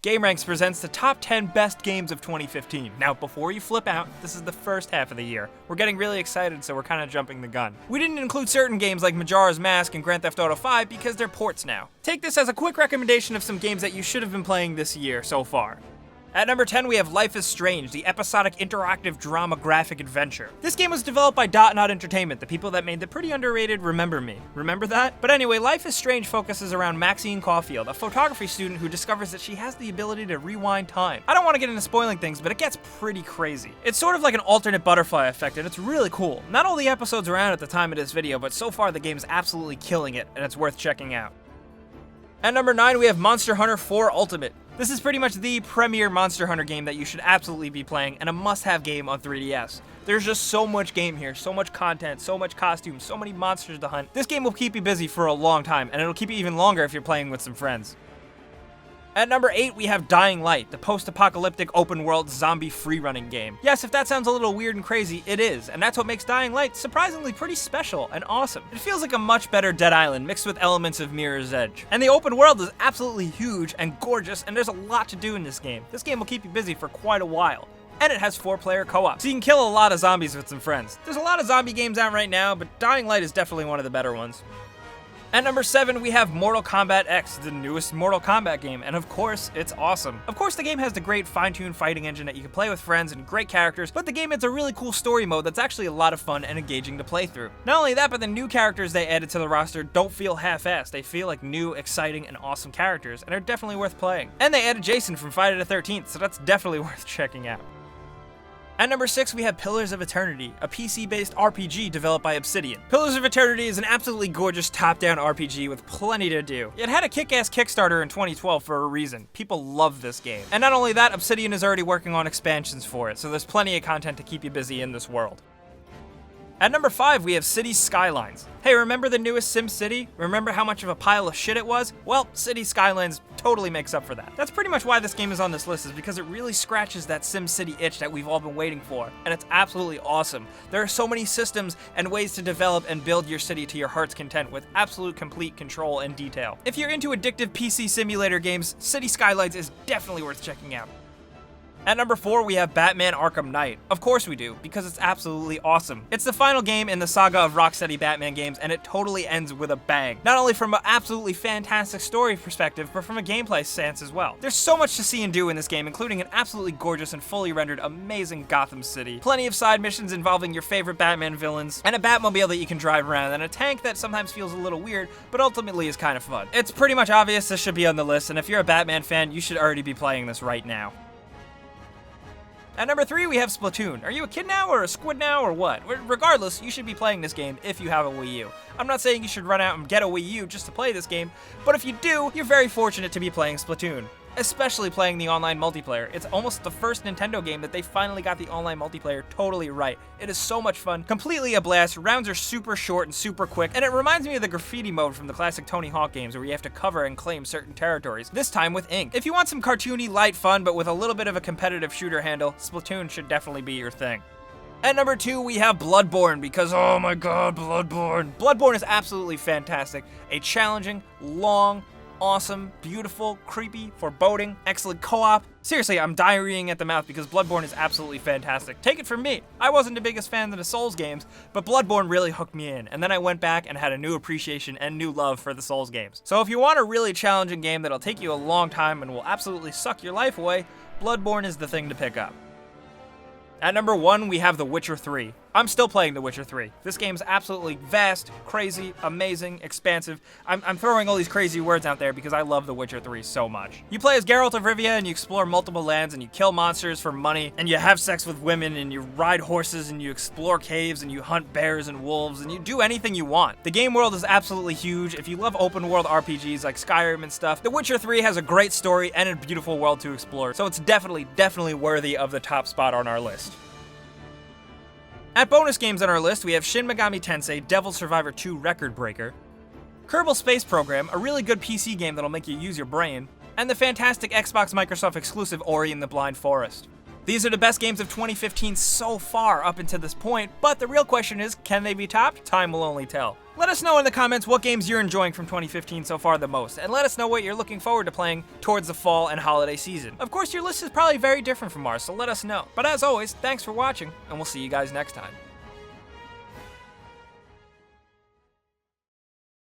Gameranx presents the top 10 best games of 2015. Now, before you flip out, this is the first half of the year. We're getting really excited, so we're kind of jumping the gun. We didn't include certain games like Majora's Mask and Grand Theft Auto 5 because they're ports now. Take this as a quick recommendation of some games that you should have been playing this year so far. At number 10, we have Life is Strange, the episodic interactive drama graphic adventure. This game was developed by Dot Not Entertainment, the people that made the pretty underrated Remember Me. Remember that? But anyway, Life is Strange focuses around Maxine Caulfield, a photography student who discovers that she has the ability to rewind time. I don't want to get into spoiling things, but it gets pretty crazy. It's sort of like an alternate butterfly effect, and it's really cool. Not all the episodes are out at the time of this video, but so far the game's absolutely killing it, and it's worth checking out. At number 9, we have Monster Hunter 4 Ultimate. This is pretty much the premier Monster Hunter game that you should absolutely be playing, and a must-have game on 3DS. There's just so much game here, so much content, so much costumes, so many monsters to hunt. This game will keep you busy for a long time, and it'll keep you even longer if you're playing with some friends. At number 8, we have Dying Light, the post-apocalyptic open-world zombie free-running game. Yes, if that sounds a little weird and crazy, it is, and that's what makes Dying Light surprisingly pretty special and awesome. It feels like a much better Dead Island mixed with elements of Mirror's Edge. And the open world is absolutely huge and gorgeous, and there's a lot to do in this game. This game will keep you busy for quite a while. And it has 4-player co-op, so you can kill a lot of zombies with some friends. There's a lot of zombie games out right now, but Dying Light is definitely one of the better ones. At number 7, we have Mortal Kombat X, the newest Mortal Kombat game, and of course, it's awesome. Of course, the game has the great fine-tuned fighting engine that you can play with friends and great characters, but the game has a really cool story mode that's actually a lot of fun and engaging to play through. Not only that, but the new characters they added to the roster don't feel half-assed. They feel like new, exciting, and awesome characters, and are definitely worth playing. And they added Jason from Friday the 13th, so that's definitely worth checking out. At number 6, we have Pillars of Eternity, a PC-based RPG developed by Obsidian. Pillars of Eternity is an absolutely gorgeous top-down RPG with plenty to do. It had a kick-ass Kickstarter in 2012 for a reason. People love this game. And not only that, Obsidian is already working on expansions for it, so there's plenty of content to keep you busy in this world. At number 5, we have Cities Skylines. Hey, remember the newest SimCity? Remember how much of a pile of shit it was? Well, Cities Skylines totally makes up for that. That's pretty much why this game is on this list, is because it really scratches that SimCity itch that we've all been waiting for, and it's absolutely awesome. There are so many systems and ways to develop and build your city to your heart's content with absolute complete control and detail. If you're into addictive PC simulator games, Cities Skylines is definitely worth checking out. At number 4, we have Batman Arkham Knight. Of course we do, because it's absolutely awesome. It's the final game in the saga of Rocksteady Batman games, and it totally ends with a bang. Not only from an absolutely fantastic story perspective, but from a gameplay stance as well. There's so much to see and do in this game, including an absolutely gorgeous and fully rendered amazing Gotham City. Plenty of side missions involving your favorite Batman villains, and a Batmobile that you can drive around, and a tank that sometimes feels a little weird, but ultimately is kind of fun. It's pretty much obvious this should be on the list, and if you're a Batman fan, you should already be playing this right now. At number 3, we have Splatoon. Are you a kid now, or a squid now, or what? Regardless, you should be playing this game if you have a Wii U. I'm not saying you should run out and get a Wii U just to play this game, but if you do, you're very fortunate to be playing Splatoon. Especially playing the online multiplayer. It's almost the first Nintendo game that they finally got the online multiplayer totally right. It is so much fun, completely a blast, rounds are super short and super quick, and it reminds me of the graffiti mode from the classic Tony Hawk games where you have to cover and claim certain territories, this time with ink. If you want some cartoony, light fun, but with a little bit of a competitive shooter handle, Splatoon should definitely be your thing. At number 2, we have Bloodborne, because oh my god, Bloodborne. Bloodborne is absolutely fantastic. A challenging, long, awesome, beautiful, creepy, foreboding, excellent co-op. Seriously, I'm diarrheaing at the mouth because Bloodborne is absolutely fantastic. Take it from me. I wasn't the biggest fan of the Souls games, but Bloodborne really hooked me in, and then I went back and had a new appreciation and new love for the Souls games. So if you want a really challenging game that'll take you a long time and will absolutely suck your life away, Bloodborne is the thing to pick up. At number 1, we have The Witcher 3. I'm still playing The Witcher 3. This game's absolutely vast, crazy, amazing, expansive. I'm throwing all these crazy words out there because I love The Witcher 3 so much. You play as Geralt of Rivia and you explore multiple lands and you kill monsters for money and you have sex with women and you ride horses and you explore caves and you hunt bears and wolves and you do anything you want. The game world is absolutely huge. If you love open world RPGs like Skyrim and stuff, The Witcher 3 has a great story and a beautiful world to explore, so it's definitely worthy of the top spot on our list. At bonus games on our list, we have Shin Megami Tensei Devil Survivor 2 Record Breaker, Kerbal Space Program, a really good PC game that'll make you use your brain, and the fantastic Xbox Microsoft exclusive Ori and the Blind Forest. These are the best games of 2015 so far up until this point, but the real question is, can they be topped? Time will only tell. Let us know in the comments what games you're enjoying from 2015 so far the most, and let us know what you're looking forward to playing towards the fall and holiday season. Of course, your list is probably very different from ours, so let us know. But as always, thanks for watching, and we'll see you guys next time.